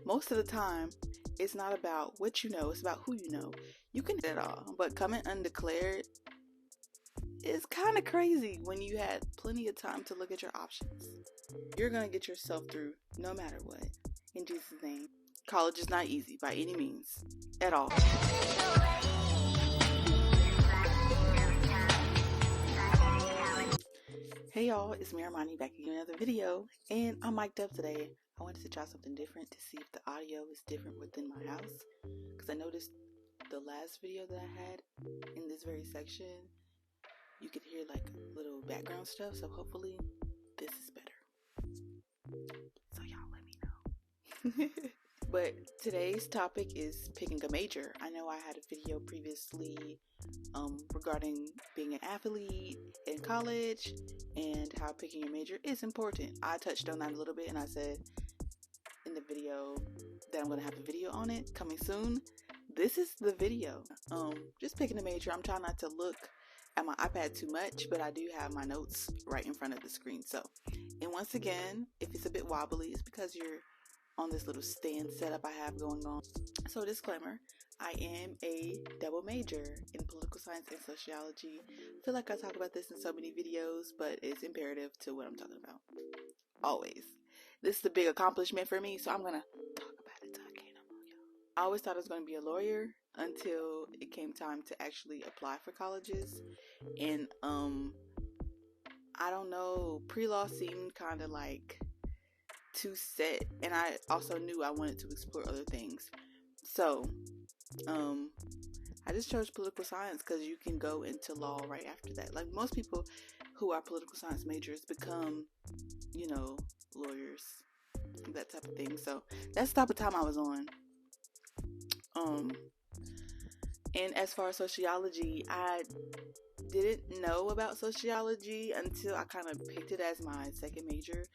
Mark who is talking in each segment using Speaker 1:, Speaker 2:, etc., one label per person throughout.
Speaker 1: Most of the time, it's not about what you know, it's about who you know. You can do it all, but coming undeclared is kind of crazy when you had plenty of time to look at your options. You're going to get yourself through no matter what. In Jesus' name. College is not easy by any means at all. Hey y'all, it's me Armani back again with another video, and I'm mic'd up today. I wanted to try something different to see if the audio is different within my house, because I noticed the last video that I had in this very section, you could hear like little background stuff, so hopefully this is better. So y'all let me know. But today's topic is picking a major. I know I had a video previously regarding being an athlete in college and how picking your major is important. I touched on that a little bit, and I said in the video that I'm going to have a video on it coming soon. This is the video. Just picking a major. I'm trying not to look at my iPad too much, but I do have my notes right in front of the screen. So, and once again, if it's a bit wobbly, it's because you're on this little stand setup I have going on. So disclaimer, I am a double major in political science and sociology. I feel like I talk about this in so many videos, but it's imperative to what I'm talking about. Always. This is a big accomplishment for me, so I'm going to talk about it till I can't no more, y'all. I always thought I was going to be a lawyer until it came time to actually apply for colleges. And I don't know, pre-law seemed kind of like too set, and I also knew I wanted to explore other things. So I just chose political science because you can go into law right after that. Like most people who are political science majors become, you know, lawyers, that type of thing. So that's the type of time I was on. And as far as sociology, I didn't know about sociology until I kind of picked it as my second major.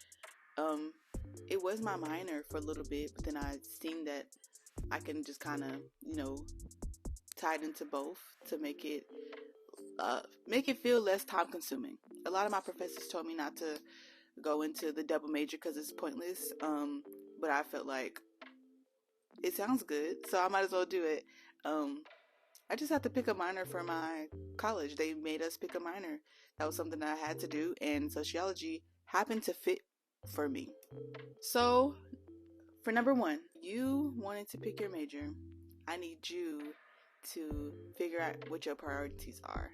Speaker 1: It was my minor for a little bit, but then I seen that I can just kind of, you know, tie it into both to make it feel less time consuming. A lot of my professors told me not to go into the double major because it's pointless. But I felt like it sounds good, so I might as well do it. I just had to pick a minor for my college. They made us pick a minor. That was something that I had to do, and sociology happened to fit for me. So, for number one, you wanted to pick your major. I need you to figure out what your priorities are.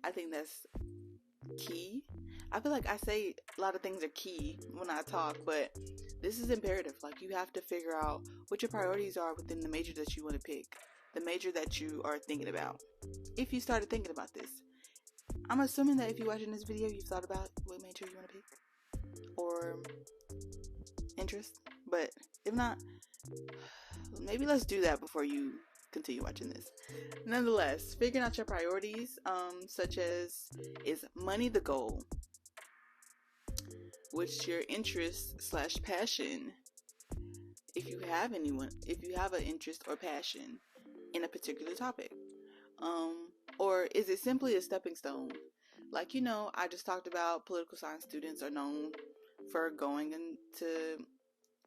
Speaker 1: I think that's key. I feel like I say a lot of things are key when I talk, but this is imperative. Like, you have to figure out what your priorities are within the major that you want to pick, the major that you are thinking about. If you started thinking about this, I'm assuming that if you're watching this video, you've thought about what major you want to pick or interest. But if not, maybe let's do that before you continue watching this. Nonetheless, figuring out your priorities, such as, is money the goal? What's your interest / passion? If you have an interest or passion in a particular topic, or is it simply a stepping stone? Like, you know, I just talked about political science students are known for going into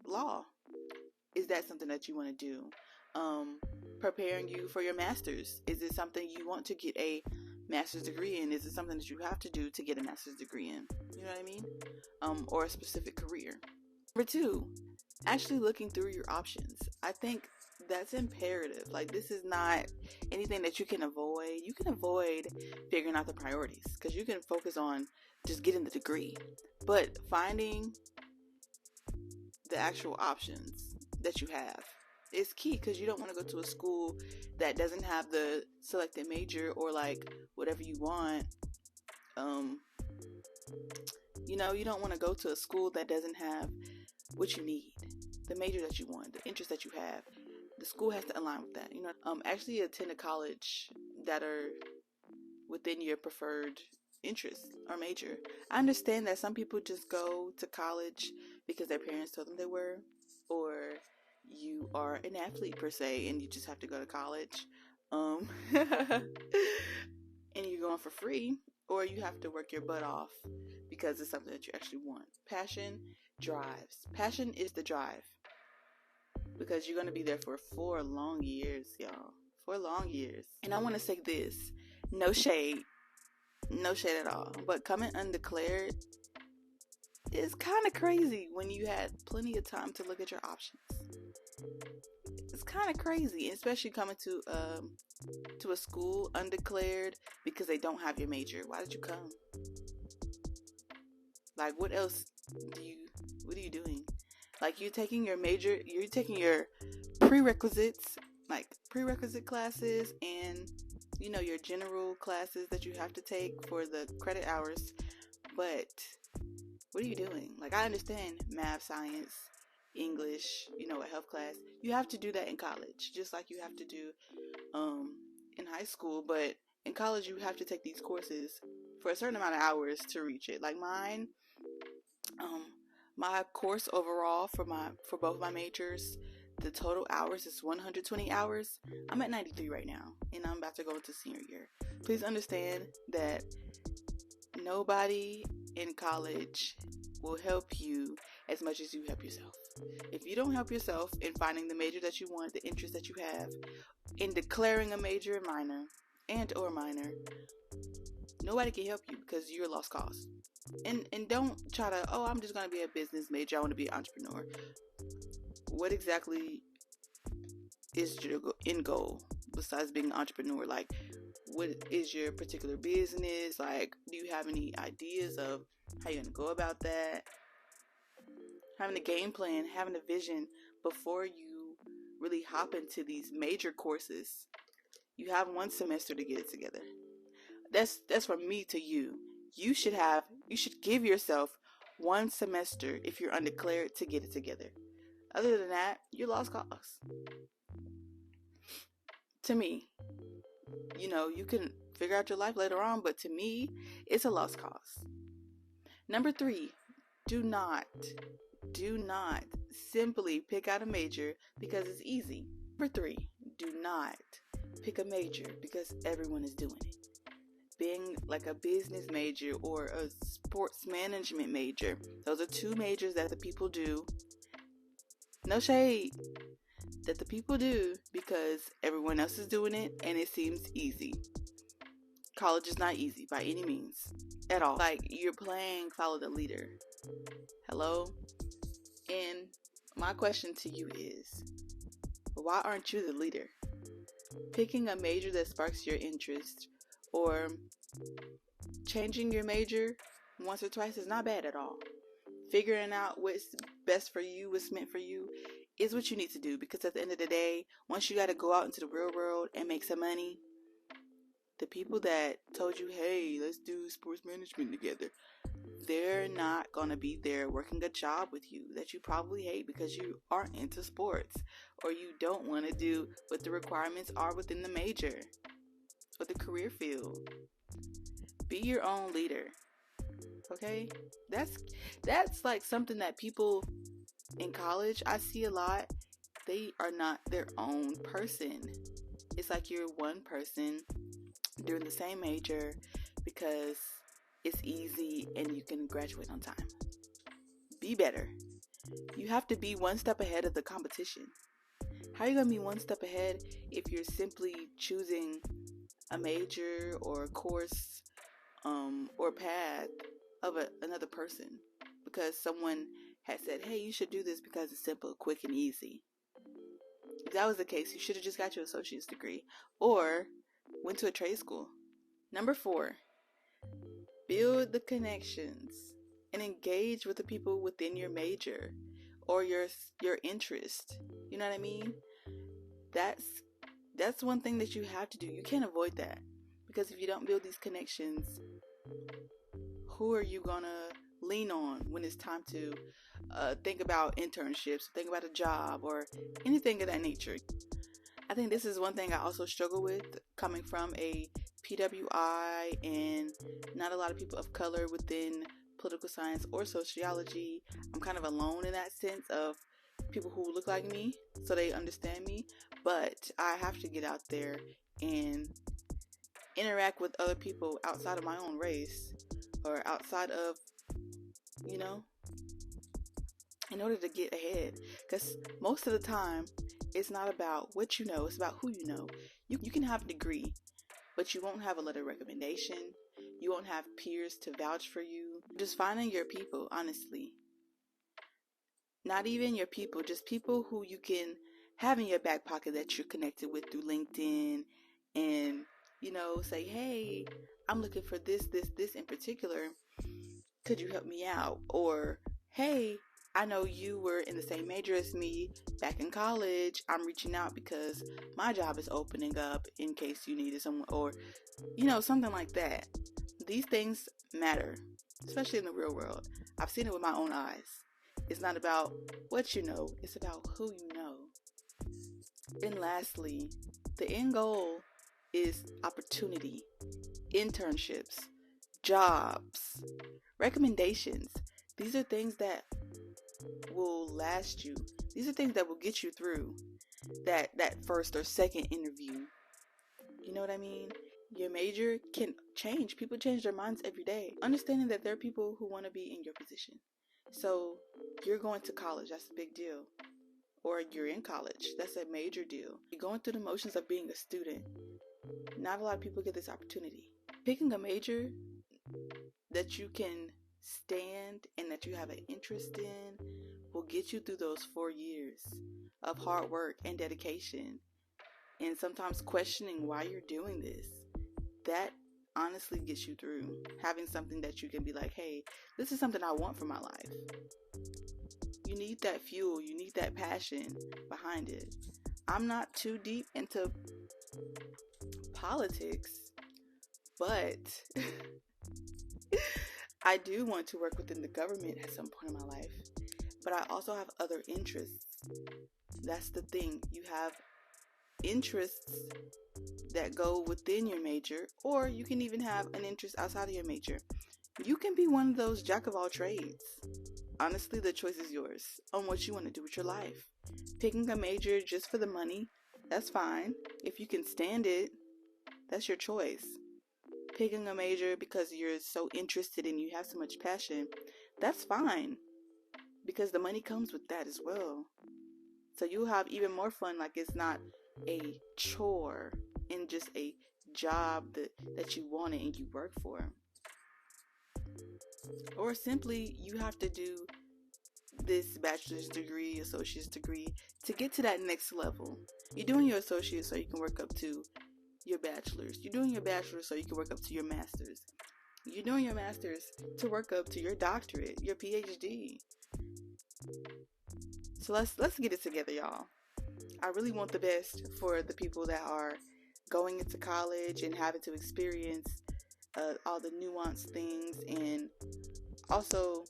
Speaker 1: law. Is that something that you want to do? Preparing you for your master's. Is it something you want to get a master's degree in? Is it something that you have to do to get a master's degree in? You know what I mean? Or a specific career. Number two, actually looking through your options. I think that's imperative. Like, this is not anything that you can avoid. You can avoid figuring out the priorities because you can focus on just getting the degree. But finding the actual options that you have is key, because you don't want to go to a school that doesn't have the selected major or like whatever you want. You know, you don't want to go to a school that doesn't have what you need, the major that you want, the interest that you have. The school has to align with that. You know, actually attend a college that are within your preferred interest or major. I understand that some people just go to college because their parents told them they were, or you are an athlete per se and you just have to go to college, and you're going for free, or you have to work your butt off because it's something that you actually want. Passion drives. Passion is the drive. because you're going to be there for 4 long years, y'all. 4 long years. And I want to say this, no shade at all, but coming undeclared is kind of crazy when you had plenty of time to look at your options. It's kind of crazy, especially coming to a school undeclared because they don't have your major. Why did you come? Like, what are you doing? Like, you're taking your major, you're taking your prerequisites, like prerequisite classes and, your general classes that you have to take for the credit hours. But what are you doing? Like, I understand math, science, English, a health class. You have to do that in college, just like you have to do in high school. But in college, you have to take these courses for a certain amount of hours to reach it. Like mine, my course overall for both my majors, the total hours is 120 hours. I'm at 93 right now, and I'm about to go into senior year. Please understand that nobody in college will help you as much as you help yourself. If you don't help yourself in finding the major that you want, the interest that you have, in declaring a major and or minor, nobody can help you because you're a lost cause. And don't try to, I'm just going to be a business major, I want to be an entrepreneur. What exactly is your end goal besides being an entrepreneur? Like, what is your particular business? Like, do you have any ideas of how you're going to go about that? Having a game plan, having a vision before you really hop into these major courses. You have 1 semester to get it together. That's from me to you. You should give yourself 1 semester if you're undeclared to get it together. Other than that, you're lost cause. To me, you can figure out your life later on, but to me, it's a lost cause. Number 3, do not simply pick out a major because it's easy. Number 3, do not pick a major because everyone is doing it. Being like a business major or a sports management major, those are 2 majors that the people do. No shade. That the people do because everyone else is doing it and it seems easy. College is not easy by any means at all. Like, you're playing follow the leader. Hello? And my question to you is, why aren't you the leader? Picking a major that sparks your interest or changing your major once or twice is not bad at all. Figuring out what's best for you, what's meant for you, is what you need to do, because at the end of the day, once you got to go out into the real world and make some money, the people that told you, hey, let's do sports management together, they're not going to be there working a job with you that you probably hate because you aren't into sports or you don't want to do what the requirements are within the major or the career field. Be your own leader. Okay? That's like something that people in college, I see a lot. They are not their own person. It's like you're one person doing the same major because it's easy and you can graduate on time. Be better. You have to be 1 step ahead of the competition. How are you going to be 1 step ahead if you're simply choosing a major or a course or path of another person because someone has said, hey, you should do this because it's simple, quick, and easy? If that was the case, you should have just got your associate's degree or went to a trade school. Number 4, build the connections and engage with the people within your major or your interest. You know what I mean? That's one thing that you have to do. You can't avoid that, because if you don't build these connections, who are you gonna lean on when it's time to think about internships, think about a job, or anything of that nature? I think this is one thing I also struggle with, coming from a PWI and not a lot of people of color within political science or sociology. I'm kind of alone in that sense of people who look like me, so they understand me, but I have to get out there and interact with other people outside of my own race or outside of, in order to get ahead. Because most of the time, it's not about what you know, it's about who you know. You can have a degree, but you won't have a letter of recommendation. You won't have peers to vouch for you. Just finding your people, honestly. Not even your people, just people who you can have in your back pocket that you're connected with through LinkedIn, and, say, hey, I'm looking for this in particular. Could you help me out? Or, hey, I know you were in the same major as me back in college. I'm reaching out because my job is opening up in case you needed someone, or, something like that. These things matter, especially in the real world. I've seen it with my own eyes. It's not about what you know, it's about who you know. And lastly, the end goal is opportunity, internships, jobs, recommendations. These are things that will last you. These are things that will get you through that first or second interview. You know what I mean? Your major can change. People change their minds every day. Understanding that there are people who want to be in your position. So you're going to college, that's a big deal. Or you're in college, that's a major deal. You're going through the motions of being a student. Not a lot of people get this opportunity. Picking a major that you can stand and that you have an interest in will get you through those 4 years of hard work and dedication, and sometimes questioning why you're doing this. That honestly gets you through. Having something that you can be like, hey, this is something I want for my life. You need that fuel, you need that passion behind it. I'm not too deep into politics, but I do want to work within the government at some point in my life. But I also have other interests. That's the thing. You have interests that go within your major, or you can even have an interest outside of your major. You can be one of those jack of all trades. Honestly, the choice is yours on what you want to do with your life. Picking a major just for the money, that's fine. If you can stand it, that's your choice. Picking a major because you're so interested and you have so much passion, that's fine. Because the money comes with that as well. So you'll have even more fun, like it's not a chore and just a job that you wanted and you work for. Or simply you have to do this bachelor's degree, associate's degree to get to that next level. You're doing your associate so you can work up to your bachelor's. You're doing your bachelor's so you can work up to your master's. You're doing your master's to work up to your doctorate, your PhD. So let's get it together, y'all. I really want the best for the people that are going into college and having to experience all the nuanced things, and also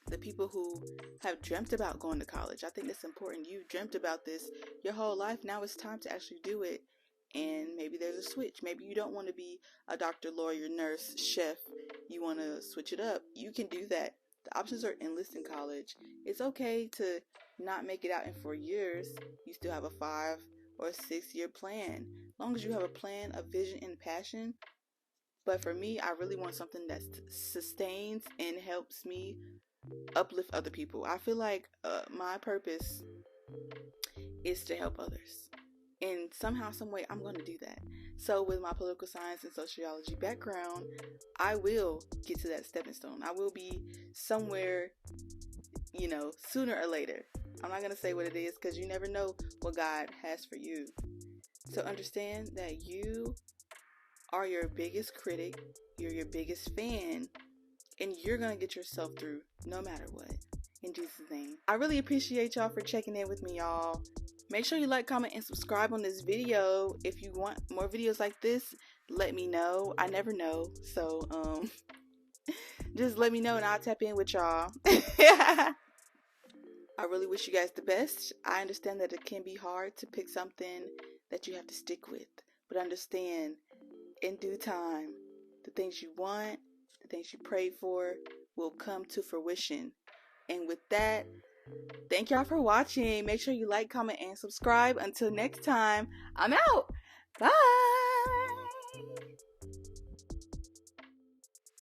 Speaker 1: the people who have dreamt about going to college. I think that's important. You dreamt about this your whole life. Now it's time to actually do it. And maybe there's a switch. Maybe you don't want to be a doctor, lawyer, nurse, chef. You want to switch it up. You can do that. The options are endless in college. It's okay to not make it out in 4 years. You still have a 5 or 6 year plan. As long as you have a plan, a vision, and passion. But for me, I really want something that sustains and helps me uplift other people. I feel like my purpose is to help others. And somehow, some way, I'm going to do that. So with my political science and sociology background, I will get to that stepping stone. I will be somewhere, sooner or later. I'm not going to say what it is because you never know what God has for you. So understand that you are your biggest critic. You're your biggest fan. And you're going to get yourself through no matter what. In Jesus' name. I really appreciate y'all for checking in with me, y'all. Make sure you like, comment, and subscribe on this video. If you want more videos like this, let me know. I never know. So, just let me know and I'll tap in with y'all. I really wish you guys the best. I understand that it can be hard to pick something that you have to stick with. But understand, in due time, the things you want, the things you prayed for will come to fruition. And with that, thank y'all for watching. Make sure you like, comment, and subscribe. Until next time, I'm out. Bye.